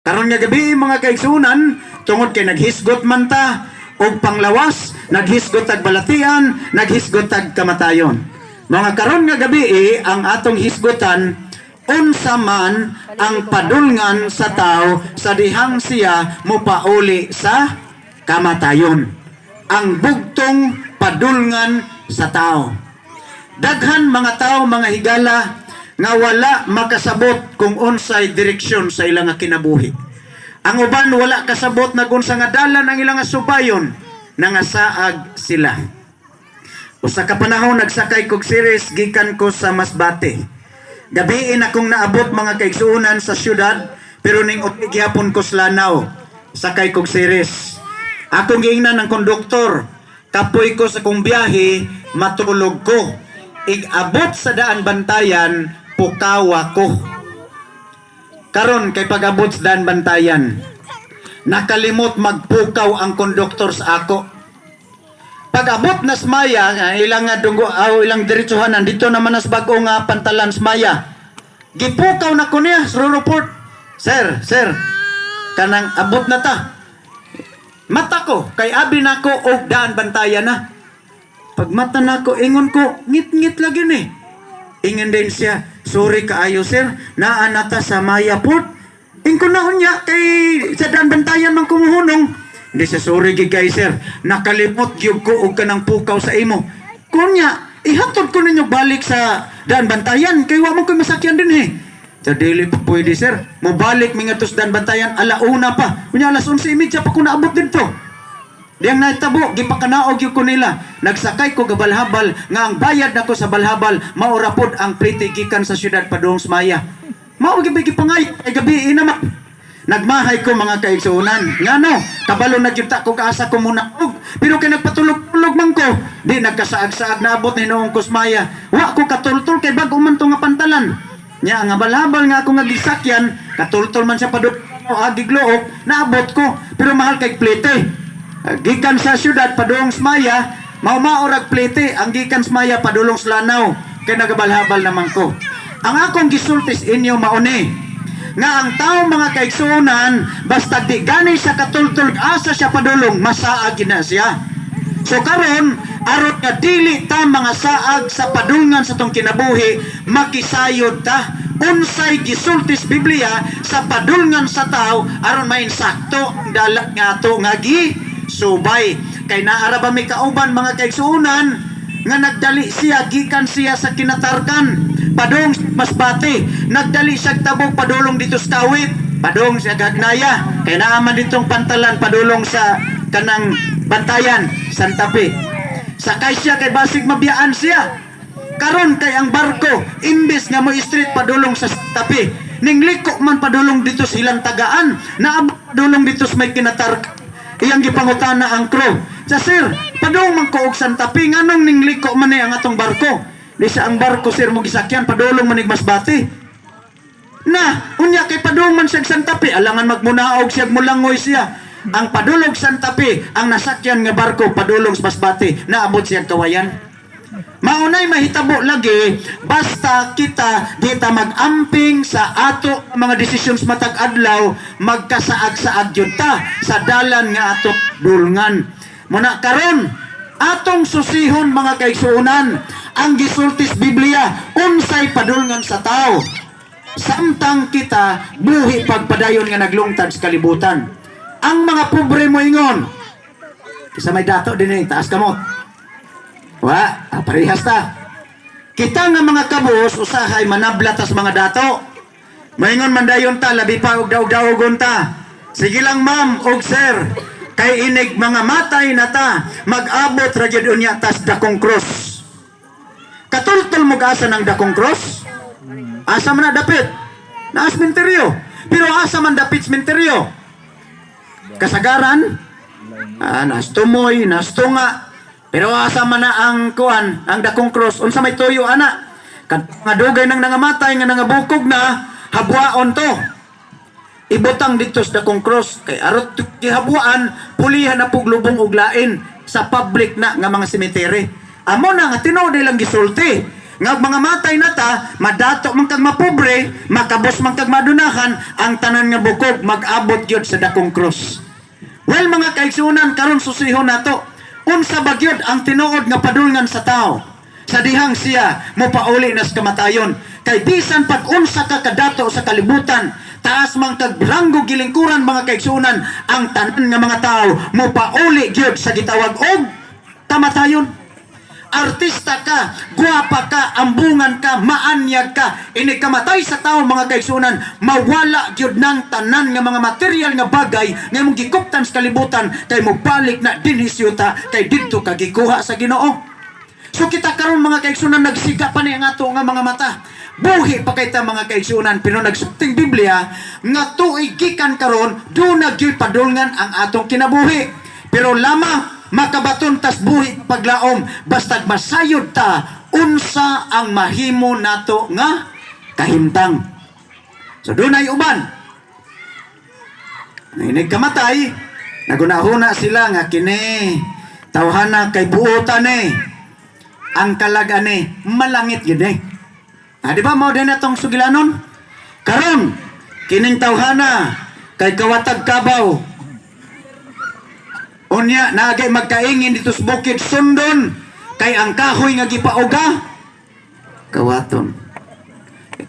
Karon nga gabi mga kaigsunan, tungod kay naghisgot man ta og panglawas, naghisgot tag balatian, naghisgot tag kamatayon. Mga karon nga gabi ang atong hisgotan unsa man ang padulngan sa tao sa dihang siya mopauli sa kamatayon. Ang bugtong padulngan sa tao. Daghan mga tao, mga higala nga wala makasabot kung unsay direksyon sa ilang kinabuhi. Ang uban wala kasabot na kung sa nga dalan ang ilang subayon nangasaag sila. Usa ka panahon nagsakay kog series gikan ko sa Masbate. Gabiin akong naabot mga kaigsuunan sa syudad pero ning upi gihapon ko sa Lanao. Sakay kog series. Akong giingnan ng konduktor. Kapoy ko sa kong biyahe, matulog ko. Ig-abot sa daan bantayan, pukawa ko. Karon kay pag-abot sa daan bantayan, nakalimot magpukaw ang konduktor sa ako. Pag-abot na smaya, ilang dunggo ilang diretsuhanan dito naman nas bag-o nga pantalan smaya. Gipukaw na ko niya sa report. Sir, kanang abot na ta. Mata ko kay abi nako og daan bantayan na. Pag mata nako ingon ko, ngit-ngit lagi ni. Ingon din siya, sorry kaayo sir, naanata sa Maya Port. Ingko na unya kay sa daan bantayan man kumuhunong. Hindi siya, sorry gigay sir, nakalimot gyud ko og kanang pukaw sa imo. Kunya, ihatod ko ninyo balik sa daan bantayan kay wa man koy masakyan din Sa dili pa pwede sir, mobalik mi ngadto sa daan bantayan alauna pa. Kunya alas 11:30 pa ko naabot dito. Diyang naitabo, gipakanaog yung ko nila. Nagsakay ko gabalhabal, nga ang bayad nako sa balhabal, maurapod ang plite gikan sa syudad padung sa Maya. Maugibay gipangay, ay gabi naman. Nagmahay ko mga kaigsuunan. Nga no, kabalo na kita ko kaasa ko muna. Pero kay nagpatulog-tulog man ko, di nagkasaag-saag na abot ni noong kusmaya. Wa ko katultul kay bago man to nga pantalan. Nya nga balhabal nga ako nga gisakyan, katultul man siya padung agiglook, naabot ko. Pero mahal kay plite. Gikan sa syudad padulong Smaya, maumaorag plete ang gikan Smaya padulong sa Lanao kay nagabalhabal naman ko. Ang akong gisultis inyo mauni nga ang tao mga kaigsuunan basta di gani sa katultul asa siya padulong masaag na siya. So karon aron nga dili ta mga saag sa padulngan sa tong kinabuhi makisayod ta unsay gisultis Biblia sa padulngan sa tao aron main sakto dalat nga ato nga subay kay naara ba may kauban mga kaigsuunan nga nagdali siya gikan siya sa Kinatarkan padung Masbate nagdali siya tabog padulong dito sa Kawit padung siya Gagnaya kay naaman ditong pantalan padulong sa kanang bantayan Santa Fe sakay siya kay basig mabiyaan siya karon kay ang barko imbes nga mo street padulong sa Santa Fe ning liko man padulong dito sa ilang tagaan naabot padulong dito sa may Kinatarkan iyang gipangutana ang crew. Sa sir, padung man ko og Santa Fe nganong ningliko man ang atong barko. Di sa ang barko sir mo gisakyan padulong man Masbate. Na, unya kay padung man siya Santa Fe, alangan magmunaog siya mulangoy siya. Ang padulong Santa Fe, ang nasakyan nga barko padulong sa Masbate, naabot siya kawayan. Maunay mahitabo lagi basta kita dita mag-amping sa ato mga decisions matag adlaw magkasaag-saag jud ta sa dalan nga ato dulngan. Muna karon atong susihon mga kaigsuunan ang gisultis Biblia unsay padulngan sa tao. Samtang kita buhi pagpadayon nga naglungtad sa kalibutan. Ang mga pobre mo ingon. Isa may dato din taas kamot. Parehas ta. Kita nga mga kabus usahay manablatas mga dato. Maingon man dayon ta labi pa og daog-daogon ta. Sige lang ma'am og sir. Kay inig mga matay na ta mag-abot ra gyud unya tas dakong cross. Katultol mo asa ng dakong cross? Asa man na dapit? Na sementeryo. Pero asa man dapit sementeryo? Kasagaran? Nastumoy, nastunga. Pero asa man na ang kuan, ang dakong cross, unsa may tuyo ana. Kad nga dugay nang nangamatay nga nangabukog na, habwaon to. Ibutang dito sa dakong cross kay arot gihabwaan, pulihan na pug lubong ug lain sa public na nga mga cemetery. Amo na nga tinuod lang gisulti. Nga mga matay na ta, madato man kag mapobre, makabos man kag madunahan, ang tanan nga bukog mag-abot gyud sa dakong krus. Well mga kaigsunan, karon susihon nato, unsa ba gyud ang tinuod nga padulngan sa tao? Sa dihang siya mopauli na sa kamatayon. Kay bisan pag unsa ka kadato sa kalibutan, taas man kag branggo gilingkuran mga kaigsunan, ang tanan nga mga tao mopauli gyud sa gitawag og kamatayon. Artista ka, guwapa ka, ambungan ka, maanyag ka, inikamatay sa tao mga kaigsunan, mawala gyud nang tanan nga mga material nga bagay nga imong gikuptan sa kalibutan, kay mobalik na dinhi yuta, kay didto ka gikuha sa Ginoo. So kita karon mga kaigsunan, nagsiga pa ni ang ato nga mga mata. Buhi pa kay ta mga kaigsunan, pero nagsubting Biblia nga tuig gikan karon do na gyud padulngan ang atong kinabuhi. Pero lamang makabaton tas buhi paglaom basta masayod ta unsa ang mahimo nato nga kahimtang. So dunay uban nainig kamatay, nagunahuna sila nga kini tawhana kay buotan ang kalag malangit gid di ba mao din atong sugilanon karon kining tawhana kay kawatag kabaw. Unya naagay magkaingin dito sa bukid sundon kay ang kahoy nga gipauga kawaton.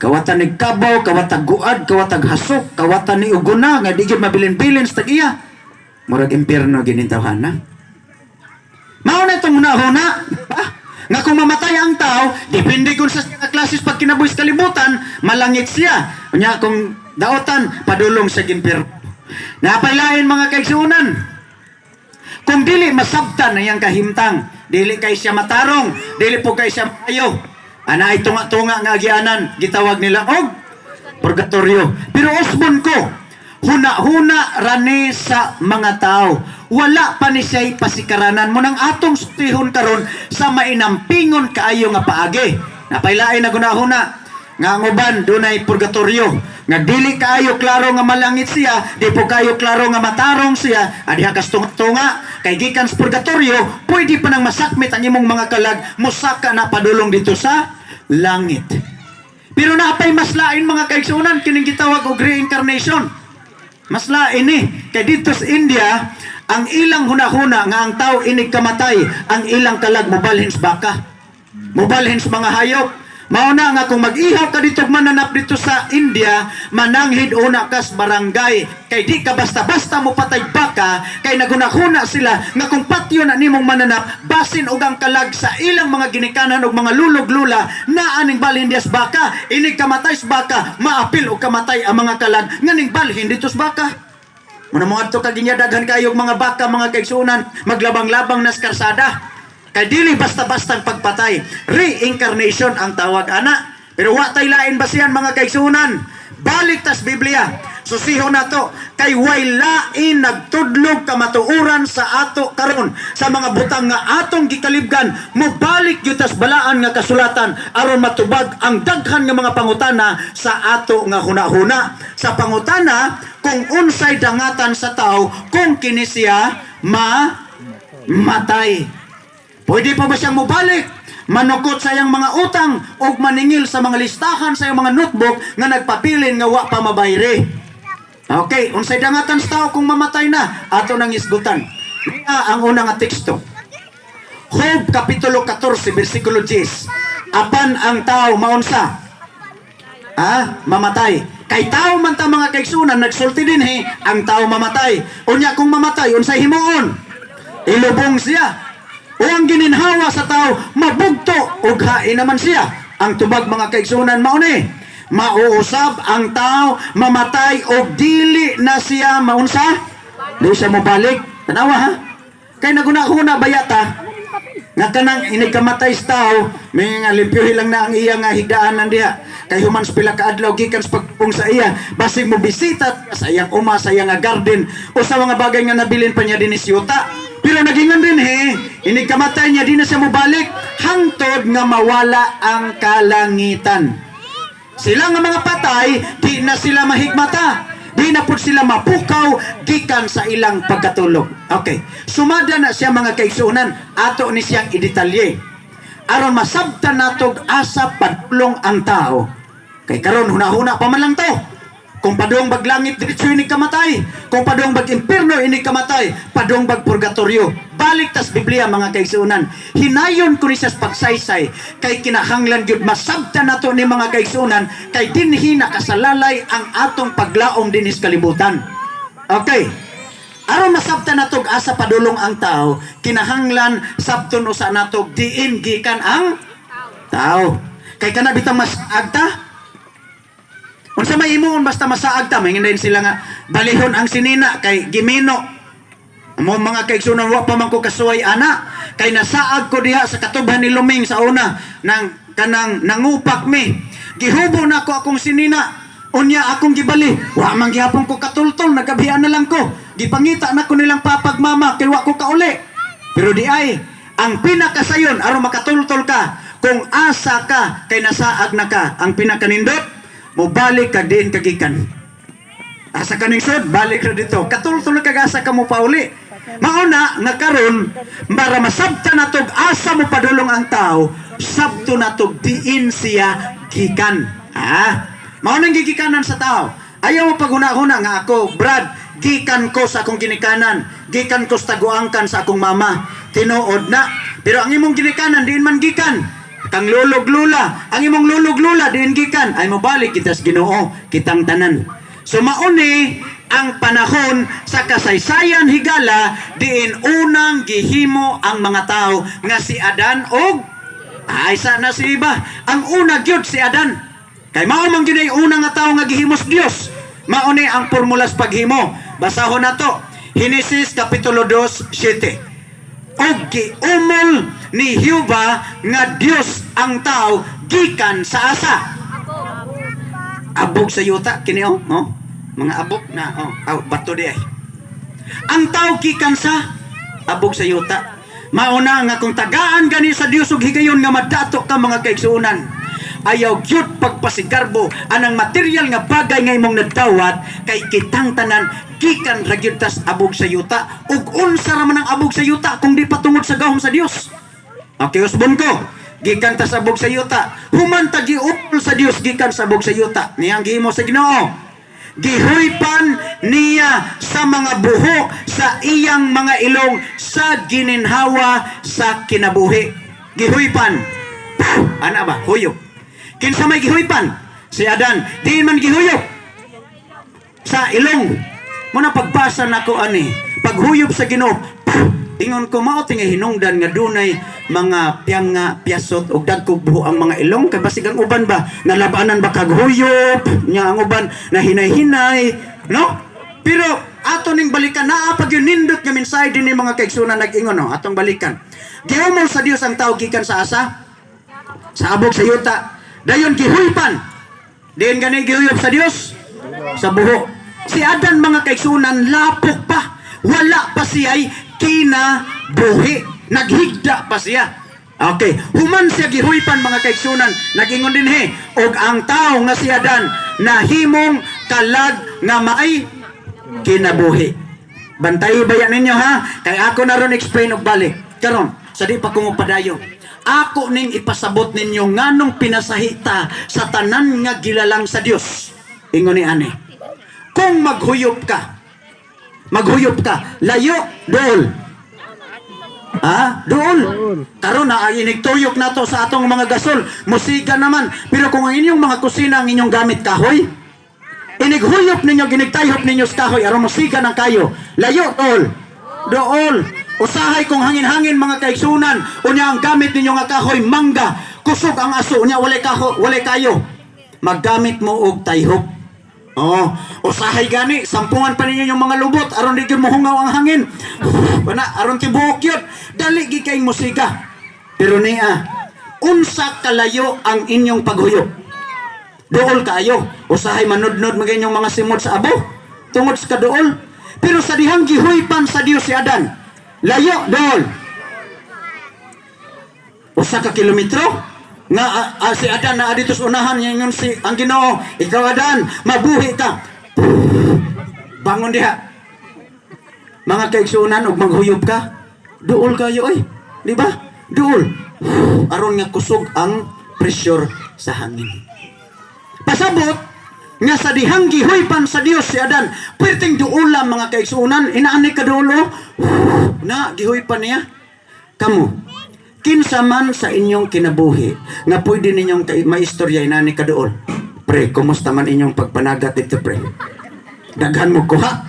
Kawatan ni kabaw, kawatag guad, kawatag hasok, kawatan ni uguna nga di gyud mabilin-bilin sa tagiya. Murag impierno ginintawhana. Mao na itong unahuna, nga kung mamatay ang tao, depende kung sa klases pag kinabuhi sa kalibutan, malangit siya. Unya kung daotan, padulong sa impierno. Napailain mga kaigsunan. Kung dili masabtan na yang kahimtang, dili kay siya matarong, dili po kay siya mayo. Anay tunga-tunga nga agianan, gitawag nila og purgatorio. Pero usbon ko, huna-huna rani sa mga tao. Wala pa ni siya'y pasikaranan mo nang atong sutihon karon sa mainampingon kaayo nga paagi. Napailain na gunahuna nga ang uban dunay purgatorio. Nga dili kaayo klaro nga malangit siya, di po kayo klaro nga matarong siya, adiha kas tunga kay gikan sa purgatorio, pwede pa nang masakmit ang imong mga kalag, musaka na padulong dito sa langit. Pero napay mas lain mga kaigsunan kining gitawag og reincarnation. Mas lain kay dito sa India, ang ilang hunahuna nga ang tao inig kamatay, ang ilang kalag mobalhin sa baka, mobalhin sa mga hayop. Mauna nga kung mag-ihaw ka dito mananap dito sa India, mananghid una kas barangay. Kay di ka basta-basta mo patay baka, kay nagunahuna sila nga kung patyo na nimong mananap, basin og ang kalag sa ilang mga ginikanan og mga lulog-lula na aning balhin dias baka. Inig kamatay sa baka, maapil og kamatay ang mga kalag nga ning balhin dito sa baka. Muna mga ito kaginyadaghan kayo mga baka mga kaigsunan, maglabang-labang nas karsada. Kay dili basta-bastang pagpatay. Reincarnation ang tawag ana. Pero wa tay lain basihan mga kaigsunan. Balik tas Biblia. Susihon nato kay way lain nagtudlog kamatuoran sa ato karon sa mga butang nga atong gikalibgan. Mobalik gyud tas balaan nga kasulatan aron matubag ang daghan nga mga pangutana sa ato nga hunahuna. Sa pangutana kung unsay dangatan sa tao kung kini siya matay. Pwede pa ba siyang mubalik? Manukot sa iyang mga utang o maningil sa mga listahan sa iyang mga notebook nga nagpapilin nga wa pa mabayre. Okay, unsay dangatan sa tao kung mamatay na? Ato nang isgutan. Ang unang teksto. Job Kapitulo 14, versikulo 10. Apan ang tao maunsa? Mamatay. Kay tao man ta mga kaigsunan, nagsulti din ang tao mamatay. Unya kung mamatay, unsay himuon? Ilubong siya. O ang gininhawa sa tao, mabugto o hain naman siya. Ang tubag mga kaigsunan mauni. Mauusab ang tao, mamatay o dili na siya maunsa. Di siya mabalik. Tanawa Kay naguna-una bayata. Nga kanang inikamatay sa tao, may nga limpyuhi lang na ang iya nga higdaanan diha. Kay human sa pila ka adlaw gikan sa pagpung sa iya, basig mo bisita sa iyang uma, sa iyang garden o sa mga bagay nga nabilin pa niya din is yuta. Pero nagingan din inikamatay niya din na siya mobalik hangtod nga mawala ang kalangitan. Sila nga mga patay, di na sila mahigmata. Di na po sila mapukaw gikan sa ilang pagkatulog. Okay. Sumada na siya mga kaigsunan. Ato ni siyang idetalye. aron masabtan natog asa padulong ang tao. Kay karon hunahuna pa man lang to. Kung padung bag langit diretso ini kamatay, kung padung bag impierno ini kamatay, padung bag purgatorio. Balik tas Biblia mga kaigsunan. Hinayon ko ni sa pagsaysay kay kinahanglan gyud masabtan nato ni mga kaigsunan kay dinhi nakasalalay ang atong paglaom dinis kalibutan. Okay. Aron masabtan natog asa padulong ang tao, kinahanglan sabton usa natog diin gikan ang tao. Kay kana bitang mas agta unsa may imuon basta masaag ta, mahingayin sila nga balihon ang sinina kay gimino. Amo mga kaigsunan wa pa man ko kasuway ana kay nasaag ko diha sa katubhan ni Luming sa una nang kanang nangupak mi. Gihubo na ko akong sinina. Unya akong gibali. Wa man gihapon ko katultol, nagabihan na lang ko. Gipangita na ko nilang papagmama kay wa ko kauli. Pero di ay ang pinakasayon aron makatultol ka kung asa ka kay nasaag na ka. Ang pinakanindot mo balik ka din kagikan. Asa ka ning sud, balik ra dito. Katultol kag asa ka mo pauli. Mauna nga karon para masabta natog asa mo padulong ang tao, sabto natog diin siya gikan. Maunang gigikanan sa tao. Ayaw mo paghuna-huna nga ako, Brad, gikan ko sa akong ginikanan, gikan ko sa taguangkan sa akong mama. Tinuod na. Pero ang imong ginikanan diin man gikan. Kang lulog-lula, ang imong lulog-lula diin gikan, ay mobalik kita sa Ginoo, kitang tanan. So mauni ang panahon sa kasaysayan higala diin unang gihimo ang mga tao nga si Adan og isa na si iba. Ang una gyud si Adan. Kay mao man gyud ay una nga tao nga gihimos Dios. Mauni ang pormulas paghimo. Basahon nato. Henesis kapitulo 2:7. Og giumol ni Jehova nga Dios ang tao gikan sa asa. Abog sa yuta kini mga abog na bato di ay. Ang tao gikan sa abog sa yuta. Mauna nga kung tagaan gani sa Dios ug higayon nga madato ka mga kaigsuonan. Ayaw gyud pagpasigarbo anang material nga bagay nga imong nadawat kay kitang tanan gikan ra gyud tas abog sa yuta ug unsa ra man ang abog sa yuta kung di patungod sa gahom sa Dios. Okay, usbon ko. Gikan tas abog sa yuta. Human ta giupol sa Dios gikan sa abog sa yuta. Niyang gihimo sa Ginoo. Gihuypan niya sa mga buho sa iyang mga ilong sa gininhawa sa kinabuhi. Gihuypan. Ana ba? Huyop. Kinsa may gihuypan? Si Adan. Diin man gihuyop sa ilong. Muna pagbasa nako ani. Paghuyop sa Ginoo. Ingon ko mao tinga hinungdan nga dunay mga piyanga, piyasot ug dagkog buho ang mga ilong kay basig ang uban ba nalabanan ba kag huyop nya ang uban na hinay-hinay, no? Pero ato ning balikan naa pag yun nindot nga mensahe dinhi mga kaigsunan nag-ingon no atong balikan. Gihumol sa Dios ang tao gikan sa asa sa abog sa yuta. Dayon gihuypan. Diin gani gihuyop sa Dios sa buho. Si Adan mga kaigsunan lapok pa. Wala pa siya'y kinabuhi. Naghigda pa siya. Okay. Human siya gihuypan mga kaigsunan. Nag-ingon din og ang tao nga si Adan nahimong kalag nga maay kinabuhi. Bantayi bayan ninyo ha. Kay ako na ron explain og balik. Karon, sa di pa kong upadayo. Ako ning ipasabot ninyo nganong pinasahita sa tanan nga gilalang sa Dios. Ingon ni ani. Kung maghuyop ka, layo, dool. Dool. Karon na inigtuyok na to sa atong mga gasol. Musika naman. Pero kung ang inyong mga kusina ang inyong gamit kahoy, inighuyop ninyo, ginigtayhop ninyo sa kahoy, aron musika ng kayo. Layo, dool. Dool. Usahay kung hangin-hangin mga kaigsunan. Unya ang gamit ninyo nga kahoy, mangga. Kusog ang aso. Unya walay kayo. Maggamit mo og tayhop. Usahay gani, sampungan pa ninyo yung mga lubot aron di gyud mohungaw ang hangin. Aron tibuok yun. Dali gi kay musika. Pero niya, unsa kalayo ang inyong paghuyop? Dool kaayo. Usahay manudnod magay inyong mga simod sa abo tungod sa kaduol. Pero sa dihang gihuypan sa Dios si Adan, layo, dool. Usa ka kilometro nga si Adan na adito sa unahan ngayon si ang Ginoo, ikaw Adan mabuhi ka, bangon diha mga kaigsunan og maghuyop ka, duol kayo di ba? Duol aron nga kusog ang pressure sa hangin. Pasabot nga sa dihang gihoypan sa Dios si Adan, perting duulam mga kaigsuonan, inaani kadulo, na gihoypan niya. Kamo, kinsa man sa inyong kinabuhi nga pwede ninyong maistorya inani kaduol. Pre, kumusta man inyong pagpanagat dito, pre? Daghan mo ko, ha?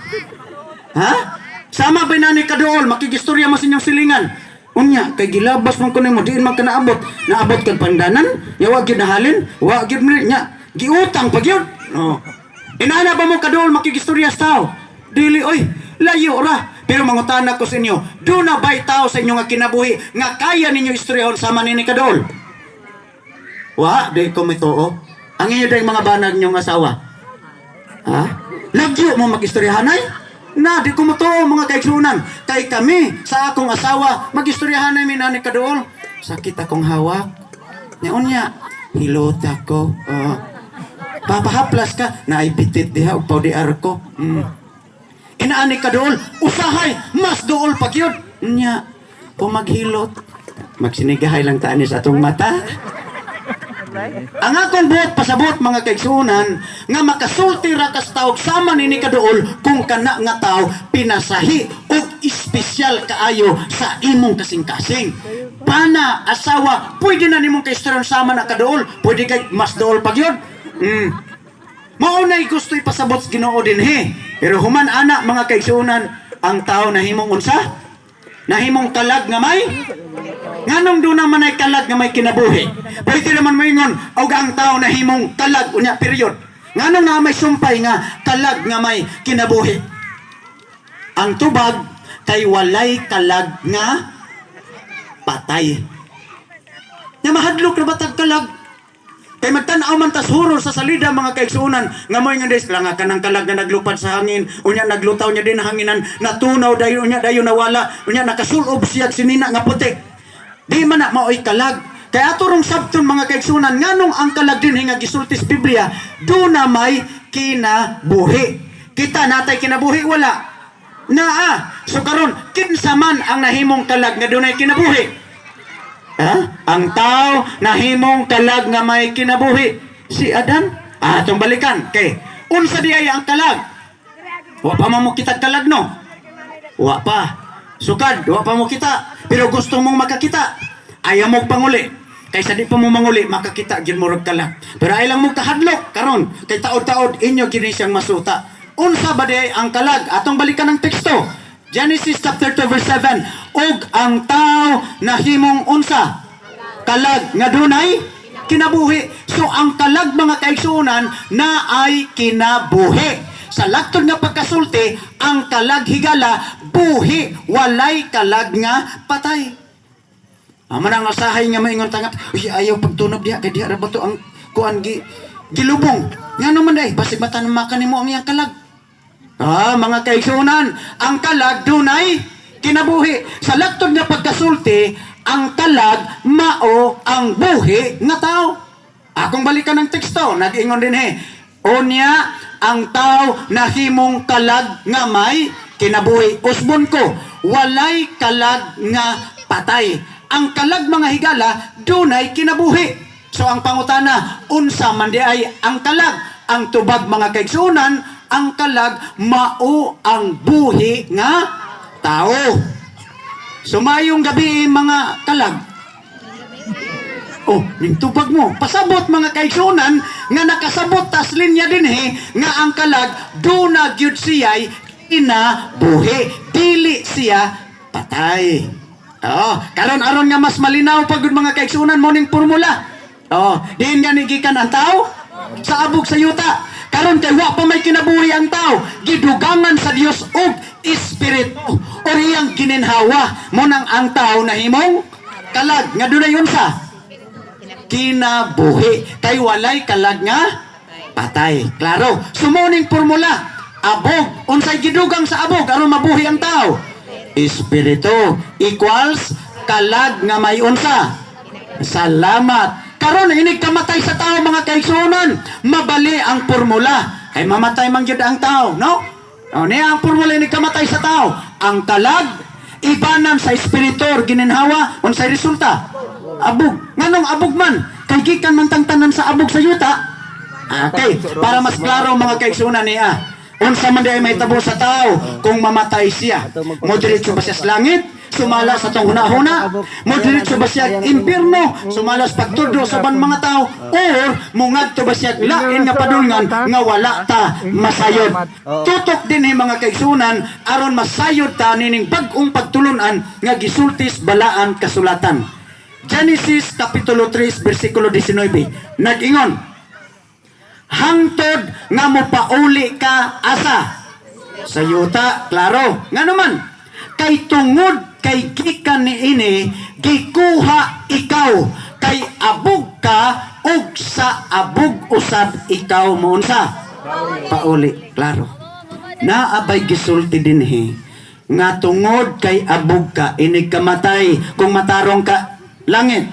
Ha? Sama ba inani kaduol, makigistorya mo sa inyong silingan. Unya, kay gilabas man ko nimo, diin man ka naabot. Naabot kang pandanan, yawa gyud nahalin, wa gyud nya, giutang pag yun. Oh. Inana ba mo kaduol, makigistorya sa tao? Dili, oy, layo ra. Pero mangutana ko sa inyo, do na ba'y tao sa inyo nga kinabuhi nga kaya ninyo istoryahon sama ni kadol? Wa, di ko mituo. Ang inyo dahil mga banag nyong asawa. Ha? Lagyo mo mag-istoryahan ay? Na, di ko mituo mga kaigsunan. Kay kami, sa akong asawa, mag-istoryahan ay minani kadol. Sakit akong hawak. Ngayon niya, hilot ako. Papahaplas ka, naibitit diha, upaw di arko. Inaani ka dool, usahay, mas dool pag yun. Nya, kung maghilot, magsinigahay lang taan sa atong mata. Ang akong buot pasabot mga kaigsunan, nga makasulti ra kas tawag sama ni kadool kung kana nga tao pinasahi o espesyal kaayo sa imong kasing-kasing. Pana, asawa, pwede na nimong kaistoryon sama na kadool, pwede kay mas dool pag yun. Maunay gusto ipasabot Ginoo din he. Pero human ana mga kaigsunan, ang tao nahimong unsa? Nahimong kalag nga may? Nganong doon naman ay kalag nga may kinabuhi? Pwede naman moingon, og ang tao nahimong kalag unya period. Nganong na may sumpay nga kalag nga may kinabuhi? Ang tubag kay walay kalag nga patay. Nga mahadlok na batag kalag. Kay magtanaw man tas horror sa salida mga kaigsunan nga moy nga des lang ka nang kalag nga naglupad sa hangin unya naglutaw niya din hanginan natunaw dayon unya dayon nawala unya nakasulob siya sinina nga putik di man na maoy kalag kay ato rong sabton mga kaigsunan nganong ang kalag din nga gisultis Biblia do na may kinabuhi kita natay kinabuhi wala naa so karon kinsa man ang nahimong kalag nga dunay kinabuhi. Ha? Ang tao nahimong kalag nga may kinabuhi. Si Adan? Atong balikan. Kay, unsa di ay ang kalag? Wa pa mo kita kalag no? Wa pa. Sukad, wa pa mo kita. Pero gusto mong makakita. Ayaw mo panguli. Kaysa di pa mo manguli, makakita gid mo rog kalag. Pero ay lang mo kahadlok karon. Kay taod-taod inyo gini siyang masuta. Unsa ba di ay ang kalag? Atong balikan ang teksto. Genesis chapter 2 verse 7. Og ang tao nahimong unsa? Kalag nga dunay kinabuhi. So ang kalag mga kaigsunan na ay kinabuhi. Sa laktod nga pagkasulti, ang kalag higala buhi, walay kalag nga patay. Aman ang asahay nga maingon tangat, uy ayaw pagtunob diha kay diha ra ba to ang kuan gilubong. Ngano man day basig mata makan nimo ang iyang kalag. Mga kaigsunan, ang kalag dunay kinabuhi. Sa laktod nga pagkasulti, ang kalag mao ang buhi nga tao. Akong balikan ng teksto, nag-ingon din he. Unya, ang tao nahimong kalag nga may kinabuhi. Usbon ko, walay kalag nga patay. Ang kalag mga higala, dunay kinabuhi. So ang pangutana, unsa man di ay ang kalag? Ang tubag mga kaigsunan, ang kalag mao ang buhi nga tao. Sumayong gabi mga kalag. Oh, ning tubag mo. Pasabot mga kaigsunan nga nakasabot tas linya din nga ang kalag do na gyud siya'y kinabuhi. Dili siya patay. Karon-aron nga mas malinaw pagud mga kaigsunan mo ning formula. Diin nga nigikan ang tao sa abog sa yuta. Karon kay wa pa may kinabuhi ang tao, gidugangan sa Dios og espiritu o iyang gininhawa mo nang ang tao nahimong kalag nga dunay unsa kinabuhi kay walay kalag nga patay. Klaro, sumuning formula abog unsay gidugang sa abog aron mabuhi ang tao? Espiritu equals kalag nga may unsa. Salamat. Karon inig kamatay sa tao mga kaigsunan, mabali ang formula. Kay mamatay man gyud ang tao, no? Niya ang formula inig kamatay sa tao. Ang kalag ibanan sa espiritu gininhawa unsay resulta? Abog. Nganong abog man? Kay gikan man tang tanan sa abog sa yuta. Okay, para mas klaro mga kaigsunan niya. Unsa man di ay mahitabo sa tao kung mamatay siya. Mo diretso ba siya sa langit? Sumala sa tong hunahuna? Mo diretso ba siya impierno? Sumala sa pagtudlo sa ban mga tao? Or mungadto ba siya lain nga padulngan nga wala ta masayod? Tutok din mga kaigsunan aron masayod ta nining bag-ong pagtulunan nga gisultis balaan kasulatan. Genesis Kapitulo 3 versikulo 19 nag-ingon, hangtod nga mopauli ka asa sa yuta, klaro nga naman kay tungod kay gikan niini gikuha ikaw kay abog ka ug sa abog usab ikaw mounsa pauli, klaro. Naabay gisulti dinhi nga tungod kay abog ka inig kamatay kung matarong ka langit,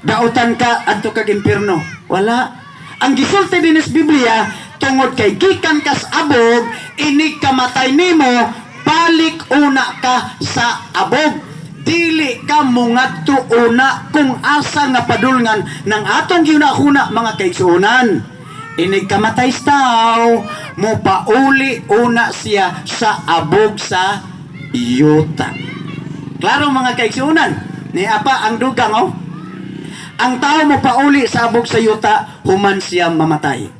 dautan ka adto kag impierno. Wala. Ang gisulti din sa Biblia, tungod kay gikan kas abog, inig kamatay nimo, balik una ka sa abog. Dili ka mungadto una kung asa nga padulngan ng atong ginahuna mga kaigsunan. Inig kamatay sa tao, mo pauli una siya sa abog sa yuta. Klaro mga kaigsunan. Ni apa ang dugang ang tao mo pauli sa abog sa yuta human siya mamatay.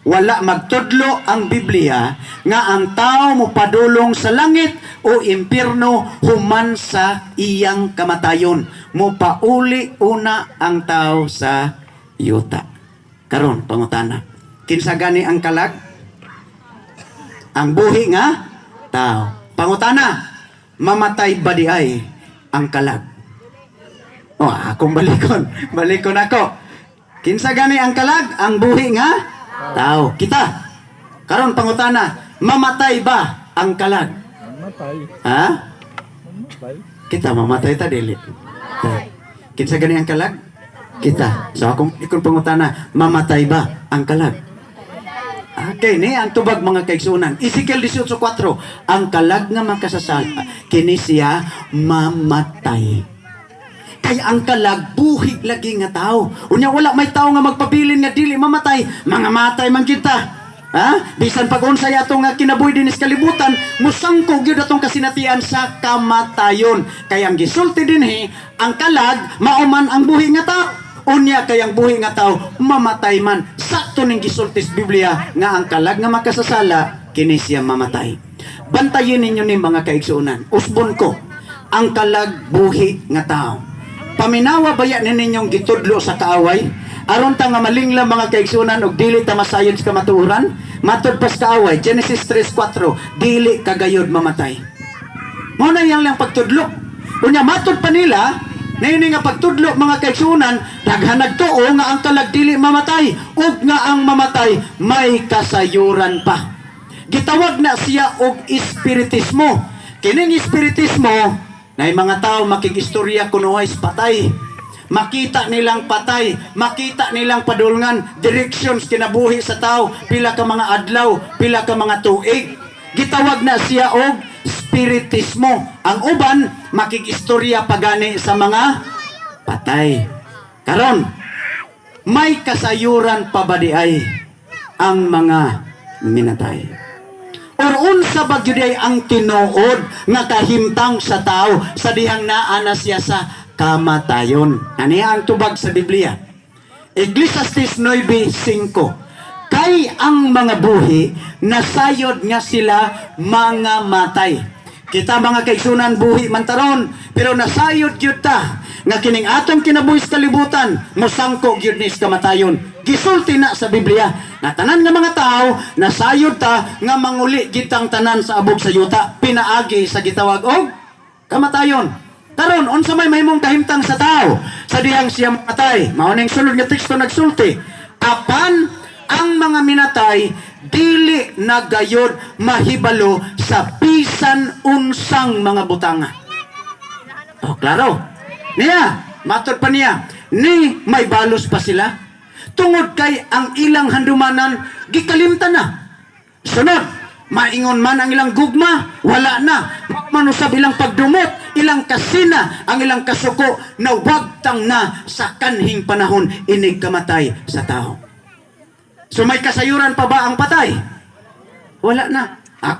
Wala magtudlo ang Biblia nga ang tao mo padulong sa langit o impierno human sa iyang kamatayon. Mo pauli una ang tao sa yuta. Karon pangutana, kinsa gani ang kalag? Ang buhi nga tao. Pangutana, mamatay ba di ay ang kalag? Akong balikon ako. Kinsa gani ang kalag? Ang buhi nga tao. Kita. Karon pangutana, mamatay ba ang kalag? Mamatay. Ha? Mamatay. Kita mamatay ta dili. Kinsa gani ang kalag? Kita. So akong ikon pangutana, mamatay ba ang kalag? Okay, ni ang tubag mga kaigsunan. Ezekiel 18:4, ang kalag nga makasasala kini siya mamatay. Kaya ang kalag buhi lagi nga tao. Unya wala may tao nga magpabilin nga dili mamatay. Mga matay man kita. Ha? Bisan pag-unsay ato nga kinabuhi din sa kalibutan, musangkog gyud atong kasinatian sa kamatayon. Kaya ang gisulti dinhi, ang kalag mauman ang buhi nga tao. Unya kay ang buhi nga tao mamatay man. Sakto ning gisulti sa Biblia nga ang kalag nga makasasala kini siya mamatay. Bantayin ninyo ni mga kaigsuunan. Usbon ko, ang kalag buhi nga tao. Paminawa baya ninyong gitudlo sa kaaway aron ta nga malingla mga kaigsunan og dili ta masayod sa kamatuoran. Matud pas kaaway Genesis 3:4, dili kagayod mamatay. Mao na yang lang pagtudlo. Unya matud pa nila nini nga pagtudlo mga kaigsunan daghan nagtuo nga ang kalag dili mamatay ug nga ang mamatay may kasayuran pa. Gitawag na siya og espiritismo. Kining espiritismo na mga tao makigistorya kunuhay sa patay. Makita nilang patay, makita nilang padulngan, directions kinabuhi sa tao, pila ka mga adlaw, pila ka mga tuig. Gitawag na siya og spiritismo. Ang uban, makigistorya pagani sa mga patay. Karon, may kasayuran pa ba di ay ang mga minatay? Or unsa ba gyud ay ang tinuod nga kahimtang sa tao sa dihang naa na siya sa kamatayon? Aniya ang tubag sa Biblia. Ecclesiastes 9:5. Kay ang mga buhi nasayod nga sila mga matay. Kita mga kaigsunan buhi man taron, pero nasayod gyud ta nga kining atong kinabuhi sa kalibutan mosangko gyud ni sa kamatayon. Gisulti na sa Biblia na tanan nga mga tao nasayod ta nga manguli gitang tanan sa abog sa yuta, pinaagi sa gitawag og kamatayon. Karon unsa may mahimong kahimtang sa tao sa dihang siya matay? Mao ning sulod nga teksto nagsulti, apan ang mga minatay dili nagayod mahibalo sa bisan unsang mga butanga. Klaro. Niya, matod pa niya, ni may balos pa sila. Tungod kay ang ilang handumanan gikalimtan na. Sunod, maingon man ang ilang gugma, wala na. manusab ilang pagdumot, ilang kasina, ang ilang kasuko na wagtang na sa kanhing panahon inig kamatay sa tao. So may kasayuran pa ba ang patay? Wala na.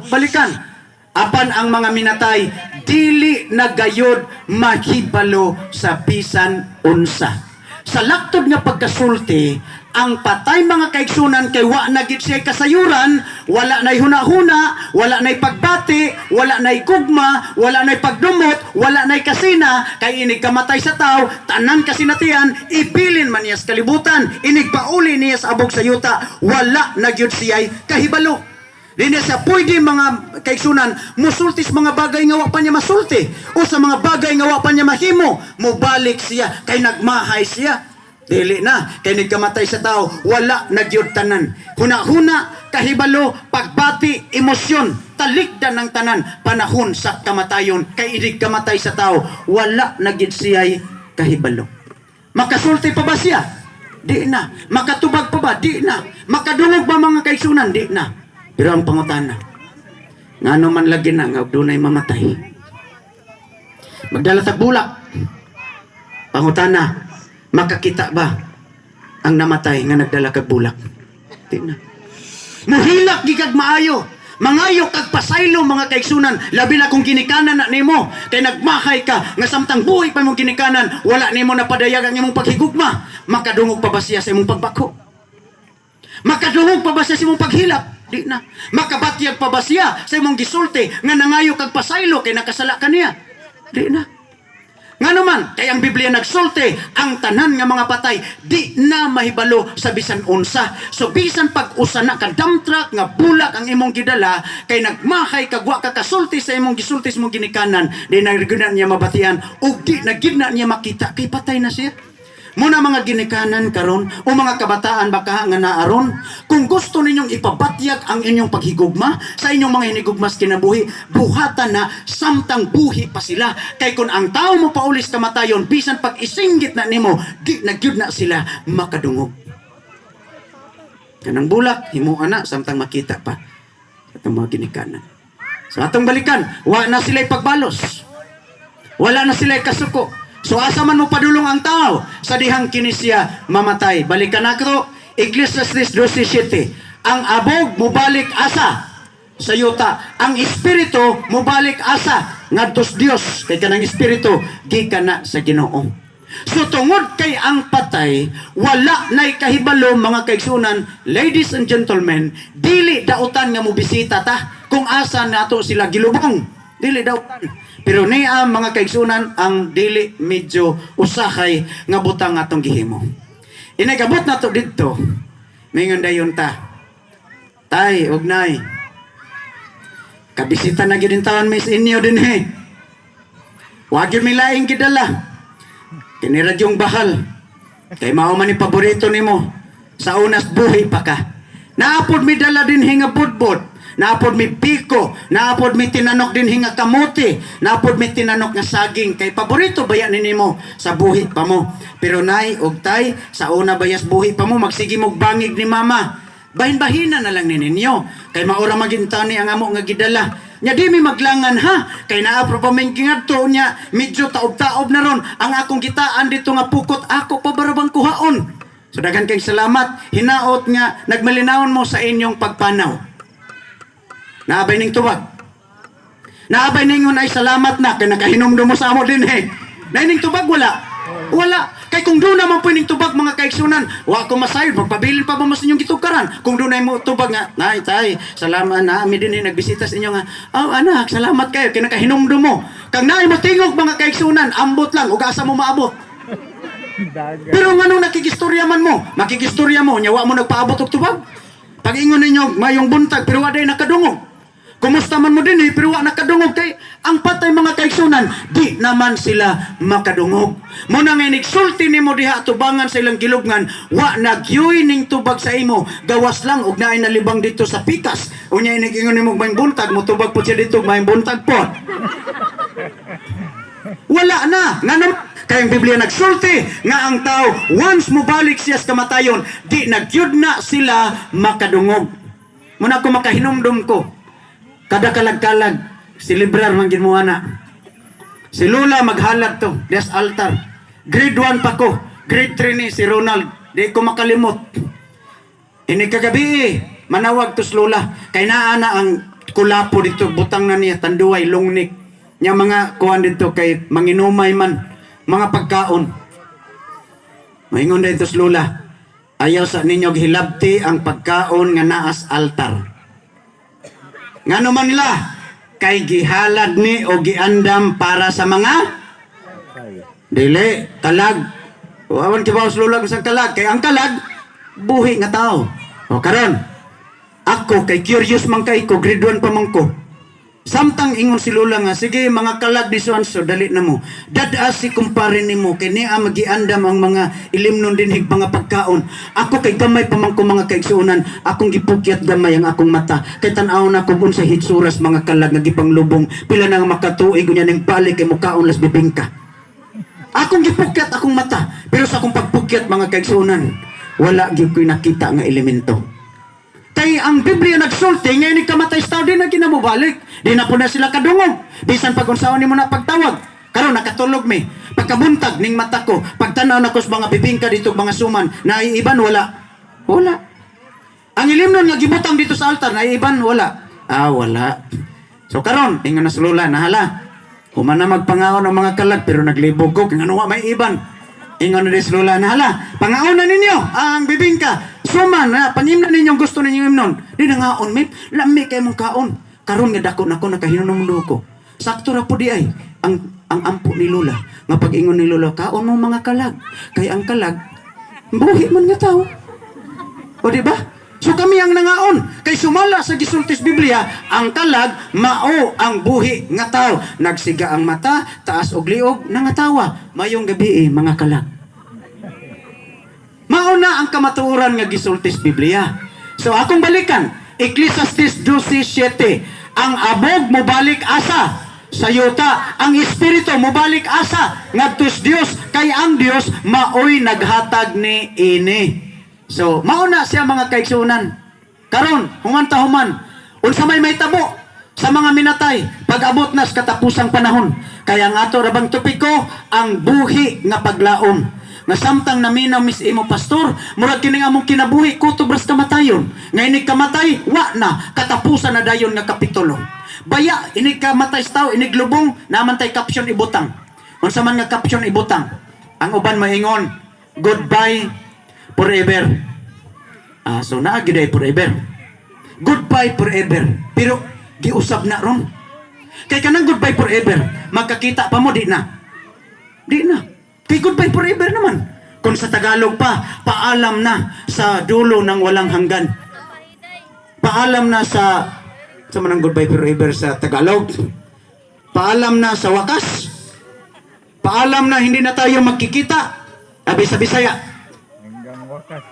Balikan. Apan ang mga minatay, dili na gayod mahibalo sa bisan unsa. Sa laktod nga pagkasulti, ang patay mga kaigsunan kay wa na gid siya kasayuran, wala nay hunahuna, wala nay pagbati, wala nay gugma, wala nay pagdumot, wala nay kasina, kay inig kamatay sa tao, tanan kasinatian, ibilin man niya sa kalibutan, inig pauli niya sa abog sa yuta, wala na gyud siya kahibalo. Dili siya pwede mga kaigsunan musultis mga bagay nga wa pa niya masulti o sa mga bagay nga wa pa niya mahimo, mubalik siya kay nagmahay siya. Dili na kay nagkamatay sa tao, wala nagyud tanan. Huna-huna, kahibalo, pagbati, emosyon, talikdan ng tanan panahon sa kamatayon kay inig kamatay sa tao, wala nagyud siya kahibalo. Makasulti pa ba siya? Di na. Makatubag pa ba? Di na. Makadungog ba mga kaigsunan? Di na. Pero ang pangutana, nga man lagi na nga dunay mamatay, magdala tag bulak. Pangutana, makakita ba ang namatay nga nagdala kag bulak? Di na. Muhilak gikag maayo, mangayo kag pasaylo mga kaigsunan, labi na kung ginikanan na nimo, kay nagmahay ka nga samtang buhi pa mong ginikanan, wala nimo napadayag ang imong paghigugma. Makadungog pa ba siya sa imong pagbako? Makadungog pa ba siya sa imong paghilak? Di na. Makabatyag pa ba siya sa imong gisulti nga nangayo kag pasaylo kay nakasala ka niya? Di na. Nga naman, kay ang Biblia nagsulti, ang tanan nga mga patay, di na mahibalo sa bisan unsa. So bisan pag-usa na ka dump truck nga bulak ang imong gidala, kay nagmahay kagwa ka kasulti sa imong gisulti sa imong ginikanan, di na gina niya mabatian, o di na gina niya makita, kay patay na siya. Muna mga ginikanan karon o mga kabataan baka nga naaron, kung gusto ninyong ipabatyag ang inyong paghigugma sa inyong mga hinigugmas kinabuhi, buhatan na samtang buhi pa sila. Kay kung ang tao mo paulis kamatayon, bisan pag isinggit na nimo, di nagyud na sila makadungog. Kanang bulak, himuan na samtang makita pa atong mga ginikanan. Sa atong balikan, wala na sila'y pagbalos. Wala na sila'y kasuko. So asa man mo padulong ang tao sa dihang kini siya mamatay. Balikan nato Ecclesiastes 12:7. Ang abog mubalik asa sa yuta, ang espiritu mubalik asa ngadto sa Dios, kay kanang espiritu gikan na sa Ginoo. So tungod kay ang patay, wala nay kahibalo mga kaigsunan, ladies and gentlemen, dili dautan nga mo bisita ta kung asa nato sila gilubong. Dili dautan. Pero niya mga kaigsunan ang dili medyo usahay nga butang atong gihimo. Inagabot na to dito. Mingon dayon ta. Tay, ugnay. Kabisita na gyud taon mis inyo din he. Wa gyud mi laing gidala. Kini radyong bahal. Kay mao man ni paborito nimo. Sa unas buhi pa ka. Naapod mi dala din hinga budbud. Naapod mi piko, naapod mi tinanok din hinga kamote, naapod mi tinanok nga saging, kay paborito baya ninimo sa buhi pa mo. Pero nay og tay, sa una bayas buhi pa mo, magsigi mog bangig ni mama. Bahin-bahina na lang ninyo, kay maura magintani ang amo nga gidala. Nya di mi maglangan ha, kay naapro pa min kingadto nya, medyo taob-taob na ron ang akong gitaan dito nga pukot, ako pa barabang kuhaon. So daghan kay salamat, hinaot nga nagmalinawon mo sa inyong pagpanaw. Naabay ning tubag. Naabay ningon ay salamat na kay nakahinumdum mo sa amo din he. Ning tubag wala. Wala. Kay kung doon naman po ning tubag mga kaigsunan, wa ko masayod magpabilin pa ba mo sa inyong gitukaran. Kung doon ay mo tubag nga, nay tay, salamat na mi din nagbisita sa inyo nga. Oh anak, salamat kayo kay nakahinumdum mo. Kang naay mo tingog mga kaigsunan, ambot lang ug asa mo maabot. Pero nganong nakikistorya man mo? Makikistorya mo nya wa mo nagpaabot og tubag. Pag ingon ninyo mayong buntag pero wa day nakadungog. Kumusta man mo din pero wa nakadungog kay ang patay mga kaigsunan, di naman sila makadungog. Muna nga nigsulti nimo diha tubangan sa ilang gilubngan, wa nagyuy ning tubag sa imo, gawas lang ug naay nalibang dito sa pikas. Unya iningon nimo mayong buntag mo tubag po siya dito mayong buntag po. Wala na. Nga naman kay ang Biblia nagsulti nga ang tao once mobalik siya sa kamatayon, di nagyud na sila makadungog. Muna ko makahinumdum ko kada kalag-kalag Silibrar man ginuha na. Si Lula maghalag to, des altar. Grade 1 pa ko. Grade 3 ni si Ronald. Di ko makalimot. Ini kagabi, manawag to si Lula. Kay naa na ang kulapo dito, butang na niya, tanduay, lungnik. Nya mga kuhan dito kay manginumay man, mga pagkaon. Maingon dito si Lula. Ayaw sa ninyo hilabti ang pagkaon nga naas altar. Ngano man nila, kay gihalad ni o giandam para sa mga dili, kalag. Wawan kibaw si Lula sa kalag. Kay ang kalag, buhi nga tao. O karon, ako kay curious man kay ko, grade 1 pa man ko. Samtang ingon si Lula nga, sige mga kalag ni Suanso, dali na mo. Dadas si kumpare ni mo, kay niya magiandam ang mga ilimnon dinhig mga pagkaon. Ako kay gamay pa man ko mga kaigsuunan, akong gipukyat gamay ang akong mata. Kay tanaw na ko sa hitsuras mga kalag nga gipanglubong, pila na nga makatuig unya ning balik kay mukaon las bibingka. Akong gipukyat akong mata, pero sa akong pagpukyat mga kaigsuunan, wala gyud ko'y nakita nga elemento. Kay ang Biblia nagsulti, ngayon ni kamatay sa tao, di na kinamubalik. Di na po na sila kadungog. Bisan pag unsaon ni mo na pagtawag. Karon nakatulog mi. Pagkabuntag ning mata ko, pagtanaw na ko sa mga bibingka dito, mga suman, naiiban, wala. Wala. Ang ilimnon nga gibutang dito sa altar, naiiban, wala. Wala. So karon, ingon na sa Lula, nahala. Humana magpangaon ang mga kalag, pero naglibog ko, kung ano may iban. Ingon na sa Lula, nahala. Pangaon na ninyo, ang bibingka. Suman, panyim na ninyong gusto ninyong imnon. Di na ngaon, may lami kayo mong kaon. Karon nga dako na ko, nakahinon ng mundo ko. Sakto ra po di ay, ang ampo ni Lula. Nga pag-ingon ni Lula, kaon mo mga kalag. Kay ang kalag, buhi man nga tao. O di ba? So kami ang nangaon. Kay sumala sa gisultis Biblia, ang kalag, mao ang buhi nga tao. Nagsiga ang mata, taas og liog, nangatawa. Mayong gabi mga kalag. Mauna ang kamatuoran nga gisultis Biblia. So akong balikan, Ecclesiastes 12:7. Ang abog mo balik asa sa yuta, ang espiritu mo balik asa ngadto sa Dios, kay ang Dios maoy naghatag ni ini. So mauna siya mga kaigsunan. Karon human ta human, unsa may tabo sa mga minatay pag-abot na sa katapusang panahon. Kaya nga ato rabang topiko ang buhi nga paglaom. Nga samtang naminaw mis imo pastor, murag kini nga mong kinabuhi kutubras kamatayon. Nga ini kamatay, wa na, katapusan na dayon nga kapitulo. Baya, ini kamatay sa tao, ini glubong, naman tay caption ibutang. Unsa man nga caption ibutang. Ang uban maingon, goodbye forever. So naagiday forever. Goodbye forever. Pero giusab na ron. Kay kanang goodbye forever, magkakita pa mo di na. Di na. Kay goodbye forever naman. Kung sa Tagalog pa, paalam na sa dulo ng walang hanggan. Paalam na sa manang goodbye forever sa Tagalog. Paalam na sa wakas. Paalam na hindi na tayo magkikita. Abi sa Bisaya. Hanggang wakas.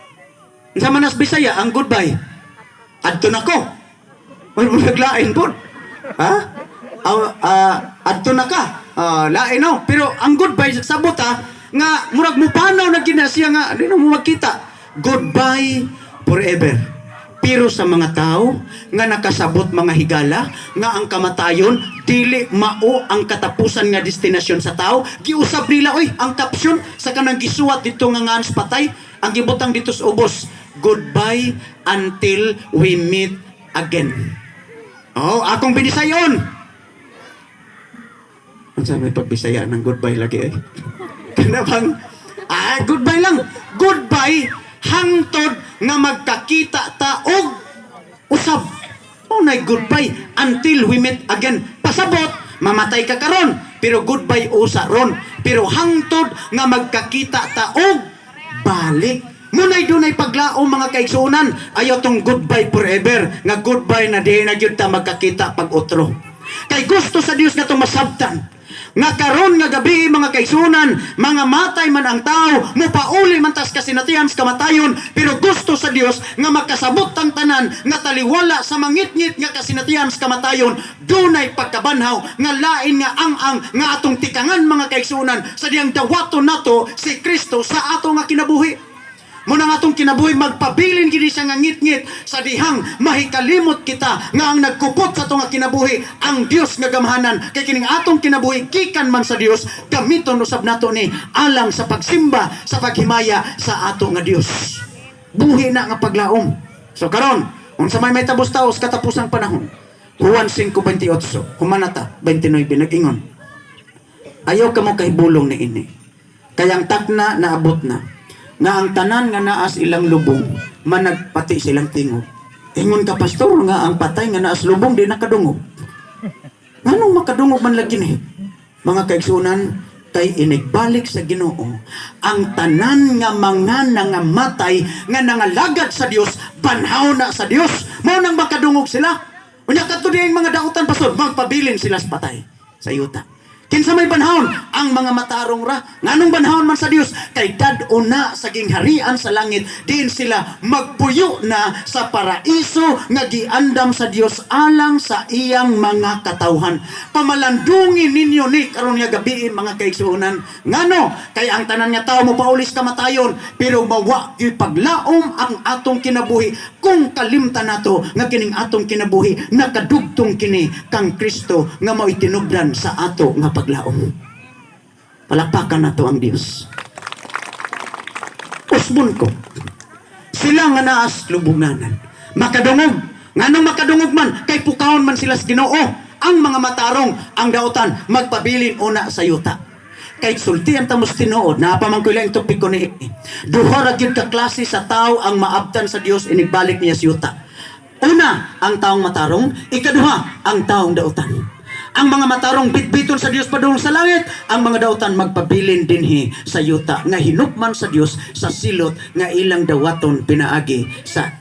Sa manas Bisaya, ang goodbye. Adto na ko. Wala mo naglain po. Ha? Adto na ka. Lain no. Pero ang goodbye sa sabota nga murag mo panaw na ginasya nga di na mo makita. Goodbye forever. Pero sa mga tao nga nakasabot mga higala nga ang kamatayon dili mao ang katapusan nga destinasyon sa tao, giusab nila oy ang caption sa kanang gisuwat dito nga ngans patay, ang gibutang dito sa ubos, goodbye until we meet again. Akong binisayon. Ang may pagbisaya ng goodbye lagi eh. Kaya bang, goodbye lang. Goodbye, hangtod nga magkakita ta og usab. Nay goodbye until we meet again. Pasabot, mamatay ka karon, pero goodbye usa ron. Pero hangtod nga magkakita ta og balik. Munay dunay paglao mga kaigsunan. Ayaw tong goodbye forever. Nga goodbye na di na gyud ta magkakita pag utro. Kay gusto sa Dios nga itong masabtan. Nga karon nga gabi mga kaigsunan, mga matay man ang tao, mupauli man tas kasinatihan sa kamatayon, pero gusto sa Dios nga magkasabot ang tanan, nga taliwala sa mangitngit nga kasinatihan sa kamatayon, dunay pagkabanhaw, nga lain nga ang nga atong tikangan mga kaigsunan, sa diyang dawaton nato si Kristo sa ato nga kinabuhi. Muna nga atong kinabuhi magpabilin gini siya nga ngit-ngit sa dihang mahikalimot kita nga ang nagkupot sa atong nga kinabuhi ang Dios nga gamhanan kay kining atong kinabuhi gikan man sa Dios gamiton usab nato ni alang sa pagsimba sa paghimaya sa ato nga Dios. Buhi na nga paglaom. So karon unsa may tabos taos katapusang panahon. Juan 5:28 humanata 29 nag-ingon. Ayaw ka mo kahibulong ni ini. Kayang takna naabot na nga ang tanan nga naas ilang lubong managpati silang tingog. Ingon ka pastor nga ang patay nga naas lubong di nakadungog. Nganong makadungog man lagi ni? Mga kaigsunan kay inigbalik sa Ginoo ang tanan nga mga nangamatay nga nangalagad sa Dios banhaw na sa Dios mao nang makadungog sila. Unya kadto diay mga dautan pastor magpabilin sila sa patay sa yuta. Kinsa may banhawon ang mga matarong ra nganong banhawon man sa Dios kay dad-o na sa gingharian sa langit diin sila magpuyo na sa paraiso nga giandam sa Dios alang sa iyang mga katawhan. Pamalandungin ninyo ni karon nga gabi mga kaigsuonan ngano kay ang tanan nga tawo mo paulis kamatayon pero mawa gyud paglaom ang atong kinabuhi kung kalimtan nato nga kining atong kinabuhi nakadugtong kini kang Kristo nga mao itinubdan sa ato nga paglaom. Palakpakan nato ang Dios. Usbon ko. Sila nga naas lubunganan. Makadungog. Nganong makadungog man kay pukawon man sila sa Ginoo. Ang mga matarong ang dautan magpabilin una sa yuta. Kay sultian tamos tinuod na pa man ko lang topiko ni duha ra gyud ka klase sa tao ang maabtan sa Dios inigbalik niya sa yuta. Una, ang taong matarong, ikaduha, ang taong dautan. Ang mga matarong bitbiton sa Dios padung sa langit, ang mga dautan magpabilin dinhi sa yuta nga hinupman sa Dios sa silot nga ilang dawaton pinaagi sa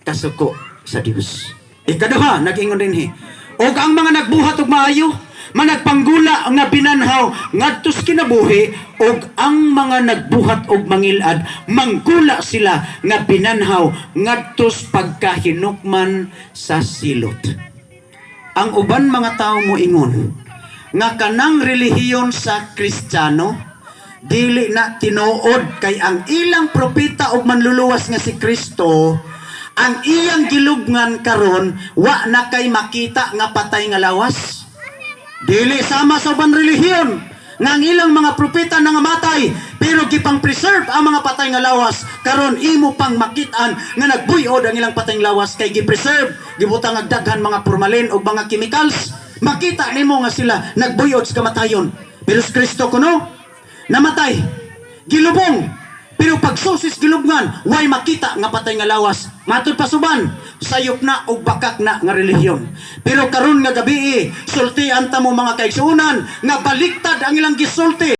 kasuko sa Dios. Ikaduha, nag-ingon dinhi. Og ang mga nagbuhat og maayo, managpanggula nga binanhaw ngadtos kinabuhi og ang mga nagbuhat og mangilad manggula sila nga binanhaw ngadtos pagkahinukman sa silot. Ang uban mga tao mo ingon nga kanang relihiyon sa Kristiyano dili na tinuod kay ang ilang propeta og manluluwas nga si Kristo ang iyang gilubngan karon wa na kay makita nga patay nga lawas. Dili sama sa uban relihiyon nga ang ilang mga propeta nangamatay pero gipang preserve ang mga patay nga lawas karon imo pang makitaan nga nagbuyod ang ilang patay nga lawas kay gi-preserve gibutang ang daghan mga formalin o mga chemicals makita nimo nga sila nagbuyod sa kamatayon pero si Kristo kuno namatay gilubong pero pagsusis gilubngan way makita nga patay nga lawas matud pasuban sayop na og bakak na nga relihiyon. Pero karon nga gabi sultian ta mo mga kaigsuonan nga baliktad ang ilang gisulti